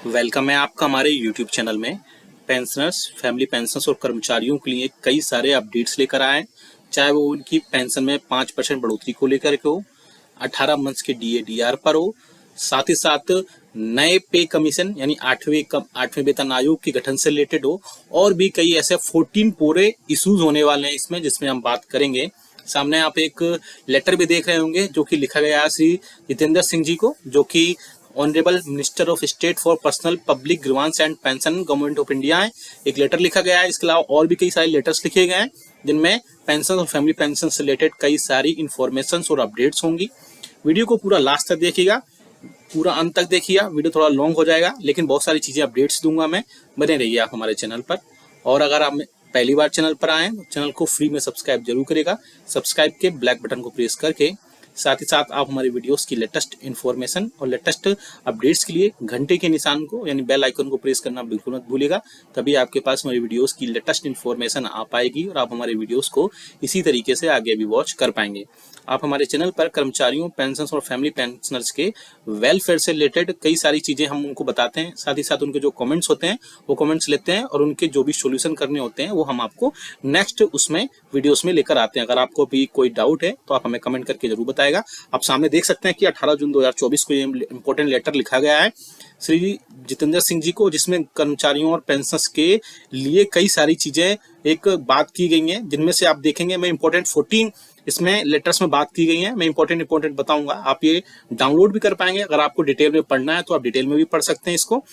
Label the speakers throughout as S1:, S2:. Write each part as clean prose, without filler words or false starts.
S1: Welcome है आपका हमारे YouTube चैनल में। पेंशनर्स, फैमिली पेंशनर्स और कर्मचारियों के लिए कई सारे अपडेट्स लेकर आए हैं, चाहे वो उनकी पेंशन में 5% बढ़ोतरी को लेकर के हो, 18 मंथ्स के DA/DR पर हो, साथ ही साथ नए पे कमीशन यानी आठवें वेतन आयोग के गठन से रिलेटेड हो, और भी कई ऐसे 14 पूरे इश्यूज होने वाले हैं इसमें, जिसमें हम बात करेंगे। सामने आप एक लेटर भी देख रहे होंगे जो कि लिखा गया है श्री जितेंद्र सिंह जी को, जो कि honourable minister of state for personnel public grievance and pension, government of India है। एक लेटर लिखा गया है। इसके अलावा और भी कई सारे लेटर्स लिखे गए हैं जिनमें पेंशन और फैमिली पेंशन से रिलेटेड कई सारी इंफॉर्मेशन और अपडेट्स होंगी। वीडियो को पूरा लास्ट तक देखिएगा, पूरा अंत तक देखिएगा। वीडियो थोड़ा लॉन्ग हो जाएगा लेकिन बहुत सारी चीजें अपडेट्स दूंगा मैं। बने रहिए आप हमारे चैनल पर। और अगर आप पहली बार चैनल पर आए तो चैनल को फ्री में सब्सक्राइब जरूर करेगा। सब्सक्राइब के ब्लैक बटन को प्रेस करके साथ ही साथ आप हमारे वीडियोस की लेटेस्ट इन्फॉर्मेशन और लेटेस्ट अपडेट्स के लिए घंटे के निशान को यानी बेल आइकन को प्रेस करना बिल्कुल मत भूलिएगा। तभी आपके पास हमारी वीडियोस की लेटेस्ट इन्फॉर्मेशन आ पाएगी और आप हमारे वीडियोस को इसी तरीके से आगे भी वॉच कर पाएंगे। आप हमारे चैनल पर कर्मचारियों, पेंशनर्स और फैमिली पेंशनर्स के वेलफेयर से रिलेटेड कई सारी चीजें हम उनको बताते हैं। साथ ही साथ उनके जो कमेंट्स होते हैं वो कमेंट्स लेते हैं और उनके जो भी सॉल्यूशन करने होते हैं वो हम आपको नेक्स्ट उसमें वीडियोस में लेकर आते हैं। अगर आपको भी कोई डाउट है तो आप हमें कमेंट करके जरूर बताएगा। आप सामने देख सकते हैं कि 18 जून 2024 को ये इंपॉर्टेंट लेटर लिखा गया है श्री जितेंद्र सिंह जी को, जिसमें कर्मचारियों और पेंशनर्स के लिए कई सारी चीजें एक बात की गई हैं, जिनमें से आप देखेंगे मैं इंपॉर्टेंट 14 इसमें लेटर्स में बात की गई है। मैं इंपॉर्टेंट बताऊंगा। आप ये डाउनलोड भी कर पाएंगे। अगर आपको डिटेल में पढ़ना है तो आप डिटेल में भी पढ़ सकते हैं इसको।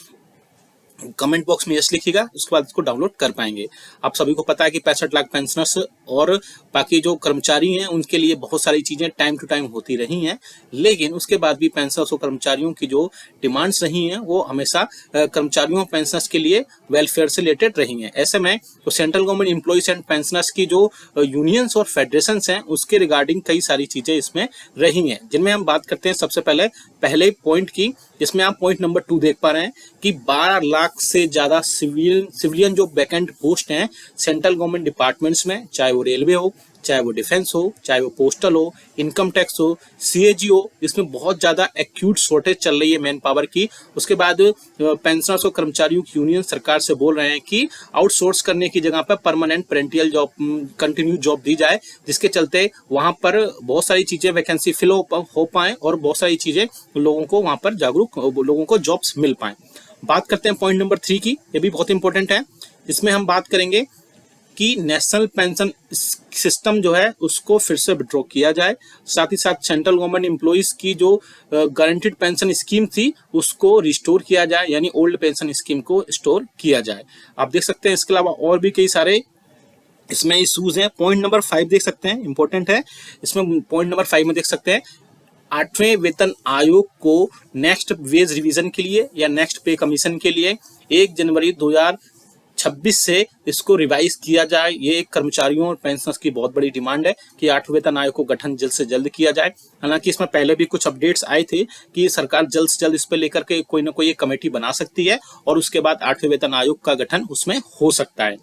S1: कमेंट बॉक्स में यस लिखिएगा, उसके बाद इसको डाउनलोड कर पाएंगे। आप सभी को पता है कि 65 लाख पेंशनर्स और बाकी जो कर्मचारी हैं उनके लिए बहुत सारी चीजें टाइम टू टाइम होती रही हैं, लेकिन उसके बाद भी पेंशनर्स और कर्मचारियों की जो डिमांड्स रही हैं वो हमेशा कर्मचारियों और पेंशनर्स के लिए वेलफेयर से रिलेटेड रही हैं। ऐसे में तो central government employees and pensioners की जो यूनियंस और फेडरेशन हैं उसके रिगार्डिंग कई सारी चीजें इसमें रही हैं, जिनमें हम बात करते हैं सबसे पहले पॉइंट की, जिसमें आप पॉइंट नंबर 2 देख पा रहे हैं कि 12 लाख से ज्यादा सिविलियन जो वैकेंट पोस्ट हैं सेंट्रल गवर्नमेंट डिपार्टमेंट्स में, चाहे वो रेलवे हो, चाहे वो डिफेंस हो, चाहे वो पोस्टल हो, इनकम टैक्स हो, CAG हो, इसमें बहुत ज्यादा एक्यूट शॉर्टेज चल रही है मैन पावर की। उसके बाद पेंशनर्स और कर्मचारियों की यूनियन सरकार से बोल रहे हैं कि आउटसोर्स करने की जगह पर परमानेंट पेरेंटियल जॉब, कंटिन्यू जॉब दी जाए, जिसके चलते वहां पर बहुत सारी चीजें वैकेंसी फिल हो पाए और बहुत सारी चीजें लोगों को वहां पर जागरूक लोगों को जॉब्स मिल पाए। बात करते हैं पॉइंट नंबर 3 की, ये भी बहुत इंपॉर्टेंट है। इसमें हम बात करेंगे कि नेशनल पेंशन सिस्टम जो है उसको फिर से विड्रॉ किया जाए। साथ ही साथ सेंट्रल गवर्नमेंट एम्प्लॉइज की जो गारंटीड पेंशन स्कीम थी उसको रिस्टोर किया जाए, यानी ओल्ड पेंशन स्कीम को रिस्टोर किया जाए। आप देख सकते हैं इसके अलावा और भी कई सारे इसमें इशूज हैं। पॉइंट नंबर 5 देख सकते हैं, इंपॉर्टेंट है। इसमें पॉइंट नंबर 5 में देख सकते हैं 8वें वेतन आयोग को नेक्स्ट वेज रिवीजन के लिए या नेक्स्ट पे कमीशन के लिए 1 जनवरी 2026 से इसको रिवाइज किया जाए। ये कर्मचारियों और पेंशनर्स की बहुत बड़ी डिमांड है कि 8वें वेतन आयोग को गठन जल्द से जल्द किया जाए। हालांकि इसमें पहले भी कुछ अपडेट्स आए थे कि सरकार जल्द से जल्द इस पर लेकर के कोई ना कोई एक कमेटी बना सकती है और उसके बाद 8वें वेतन आयोग का गठन उसमें हो सकता है।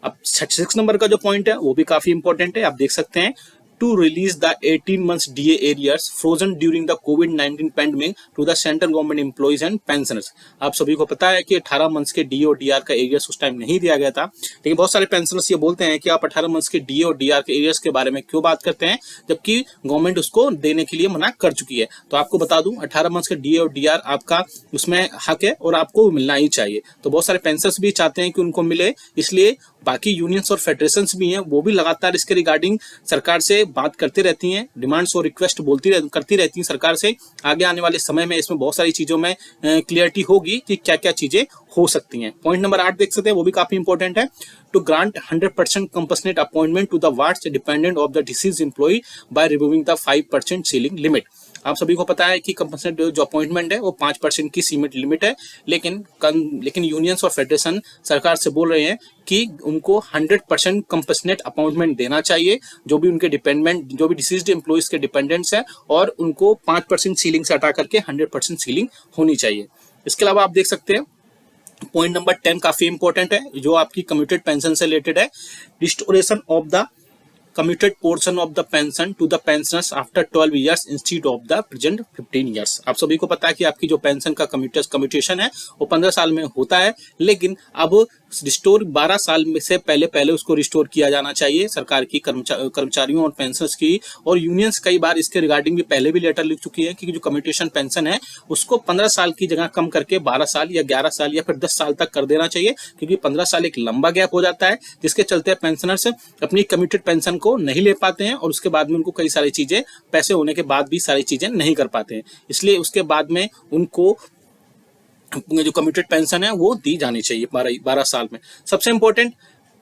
S1: अब 6 नंबर का जो पॉइंट है वो भी काफी इंपॉर्टेंट है। आप देख सकते हैं to release the 18 months DA arrears frozen during the COVID-19 pandemic to the central government employees and pensioners। आप सभी को पता है कि 18 मंथ्स के DA और DR का एरियर्स उस टाइम नहीं दिया गया था, लेकिन बहुत सारे पेंशनर्स ये बोलते हैं कि आप 18 मंथ्स के DA और DR के एरियर्स के बारे में क्यों बात करते हैं जबकि गवर्नमेंट उसको देने के लिए मना कर चुकी है। तो आपको बता दूं 18 मंथ्स के DA और DR आपका उसमें हक है और आपको मिलना ही चाहिए। तो बहुत सारे पेंशनर्स भी चाहते हैं कि उनको मिले, इसलिए बाकी यूनियंस और फेडरेशंस भी हैं वो भी लगातार इसके रिगार्डिंग सरकार से बात करती रहती हैं, डिमांड्स और रिक्वेस्ट करती रहती हैं सरकार से। आगे आने वाले समय में इसमें बहुत सारी चीजों में क्लियरिटी होगी कि क्या क्या चीजें हो सकती हैं। पॉइंट नंबर 8 देख सकते हैं, वो भी काफी इंपॉर्टेंट है। To grant 100% compensate appointment to the wards dependent of the deceased employ by removing the 5% ceiling limit. आप सभी को पता है कि कंपनसेट जो अपॉइंटमेंट है वो 5% की सीमित लिमिट है, लेकिन यूनियंस और फेडरेशन सरकार से बोल रहे हैं कि उनको 100% कंपनसेट अपॉइंटमेंट देना चाहिए जो भी उनके डिपेंडेंट, जो भी डिसीज्ड एम्प्लॉइज के डिपेंडेंट्स हैं, और उनको 5% सीलिंग से हटा करके 100% सीलिंग होनी चाहिए। इसके अलावा आप देख सकते हैं पॉइंट नंबर 10 काफी इंपॉर्टेंट है जो आपकी कम्यूटेड पेंशन से रिलेटेड है। Restoration of the commuted portion of the pension to the pensioners after 12 years instead of the present 15 years। आप सभी को पता है कि आपकी जो पेंशन का कम्यूटेशन है वो 15 साल में होता है, लेकिन अब रिस्टोर 12 साल में से पहले उसको रिस्टोर किया जाना चाहिए सरकार की कर्मचारियों और पेंशनर्स की। और यूनियंस कई बार इसके रिगार्डिंग भी पहले भी लेटर लिख चुकी है कि जो कम्यूटेशन पेंशन है उसको 15 साल की जगह कम करके 12 साल या 11 साल या फिर 10 साल तक कर देना चाहिए, क्योंकि 15 साल एक लंबा गैप हो जाता है जिसके चलते पेंशनर्स अपनी कम्यूटेड पेंशन को नहीं ले पाते हैं और उसके बाद में उनको कई सारी चीजें, पैसे होने के बाद भी सारी चीजें नहीं कर पाते हैं। इसलिए उसके बाद में उनको जो कम्यूटेड पेंशन है वो दी जानी चाहिए 12 साल में। सबसे इंपॉर्टेंट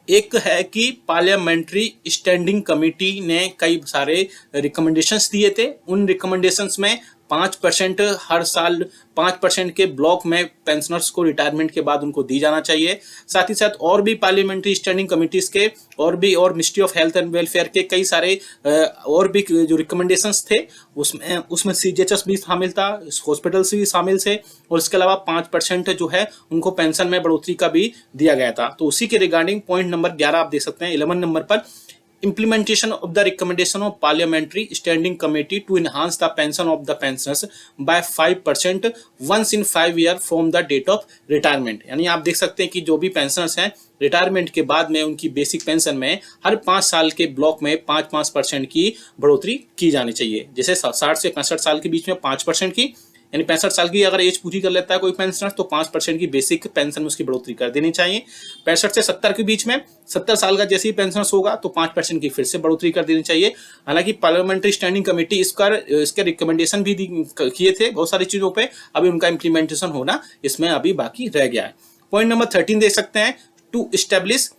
S1: एक है कि पार्लियामेंट्री स्टैंडिंग कमेटी ने कई सारे रिकमेंडेशंस दिए थे। उन रिकमेंडेशंस में 5% हर साल 5% के ब्लॉक में पेंशनर्स को रिटायरमेंट के बाद उनको दी जाना चाहिए। साथ ही साथ और भी पार्लियामेंट्री स्टैंडिंग कमिटीज के और ministry of health and welfare के कई सारे और भी जो रिकमेंडेशंस थे उसमें सीजीएचएस भी शामिल था, हॉस्पिटल्स भी शामिल थे, और इसके अलावा 5% जो है उनको पेंशन में बढ़ोतरी का भी दिया गया था। तो उसी के रिगार्डिंग पॉइंट नंबर 11 आप देख सकते हैं 11 नंबर पर, implementation of the recommendation of parliamentary standing committee to enhance the pension of the pensioners by 5% once in 5 years from the date of retirement। यानी आप देख सकते हैं कि जो भी पेंशनर्स हैं रिटायरमेंट के बाद में उनकी बेसिक पेंशन में हर 5 साल के ब्लॉक में 5% की बढ़ोतरी की जानी चाहिए। जैसे 60 से 65 साल के बीच में 5% की, यानी 65 साल की अगर एज पूरी कर लेता है कोई पेंशनर तो 5% की बेसिक पेंशन में उसकी बढ़ोतरी कर देनी चाहिए। 65 से 70 के बीच में 70 साल का जैसे ही पेंशन होगा तो 5% की फिर से बढ़ोतरी कर देनी चाहिए। हालांकि पार्लियामेंट्री स्टैंडिंग कमेटी इसके रिकमेंडेशन भी किए थे बहुत सारी चीजों पे, अभी उनका इम्प्लीमेंटेशन होना इसमें अभी बाकी रह गया है। पॉइंट नंबर 13 देख सकते हैं, to establish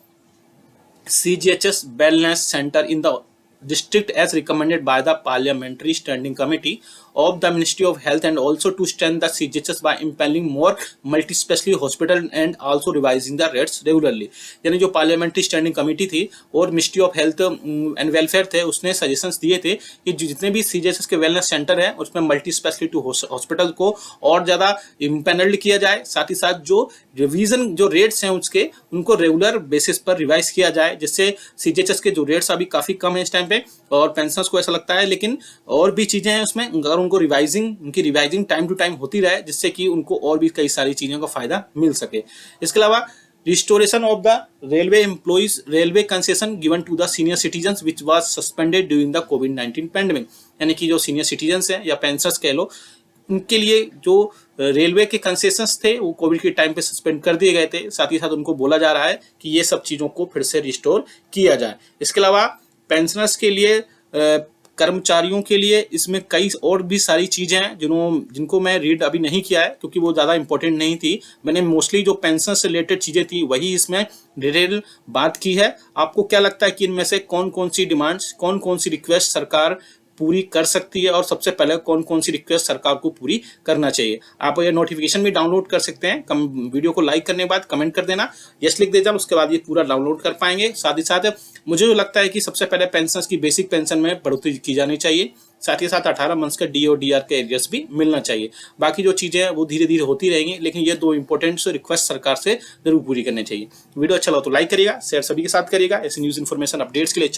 S1: CGHS wellness center in the district as recommended by the parliamentary standing committee of the Ministry of Health, and also to strengthen the CGHS by impelling more multi-specialty hospital and also revising the rates regularly। यानी जो parliamentary standing committee थी और ministry of health and welfare थे उसने suggestions दिए थे कि जितने भी सीजीएचएस के वेलनेस सेंटर है उसमें मल्टी स्पेशलिटी हॉस्पिटल को और ज्यादा इम्पेनल्ड किया जाए। साथ ही साथ जो रिवीजन जो रेट्स हैं उसके उनको रेगुलर बेसिस पर रिवाइज किया जाए, जिससे सीजीएचएस के जो रेट्स अभी काफी कम है इस टाइम पे और पेंशनर्स को ऐसा लगता है, लेकिन और भी चीजें हैं उसमें, अगर उनको उनकी रिवाइजिंग टाइम टू टाइम होती रहे जिससे कि उनको और भी कई सारी चीजों का फायदा मिल सके। इसके अलावा restoration of the railway employees railway concession given to the senior citizens which was suspended during the कोविड-19 पैंडेमिक। यानी कि जो सीनियर सिटीजन्स हैं या पेंशनर्स कह लो, उनके लिए जो रेलवे के कंसेशंस थे वो कोविड के टाइम पे सस्पेंड कर दिए गए थे। साथ ही साथ उनको बोला जा रहा है कि ये सब चीजों को फिर से रिस्टोर किया जाए। इसके अलावा पेंशनर्स के लिए कर्मचारियों के लिए इसमें कई और भी सारी चीजें हैं जिनको मैं रीड अभी नहीं किया है क्योंकि वो ज्यादा इंपॉर्टेंट नहीं थी। मैंने मोस्टली जो पेंशन से रिलेटेड चीजें थी वही इसमें डिटेल बात की है। आपको क्या लगता है कि इनमें से कौन कौन सी डिमांड्स, कौन कौन सी रिक्वेस्ट सरकार पूरी कर सकती है और सबसे पहले कौन कौन सी रिक्वेस्ट सरकार को पूरी करना चाहिए? आप ये नोटिफिकेशन भी डाउनलोड कर सकते हैं। वीडियो को लाइक करने के बाद कमेंट कर देना, यस लिख देना, उसके बाद ये पूरा डाउनलोड कर पाएंगे। साथ ही साथ मुझे जो लगता है कि सबसे पहले पेंशन की बेसिक पेंशन में बढ़ोतरी की जानी चाहिए। साथ ही साथ 18 मंथ्स का डी और डीआर के एरियर्स भी मिलना चाहिए। बाकी जो चीजें हैं वो धीरे धीरे होती रहेंगी, लेकिन ये 2 इंपॉर्टेंट रिक्वेस्ट सरकार से जरूर पूरी करनी चाहिए। वीडियो अच्छा लगा तो लाइक करिएगा, शेयर सभी के साथ करिएगा। ऐसे न्यूज इन्फॉर्मेशन अपडेट्स के लिए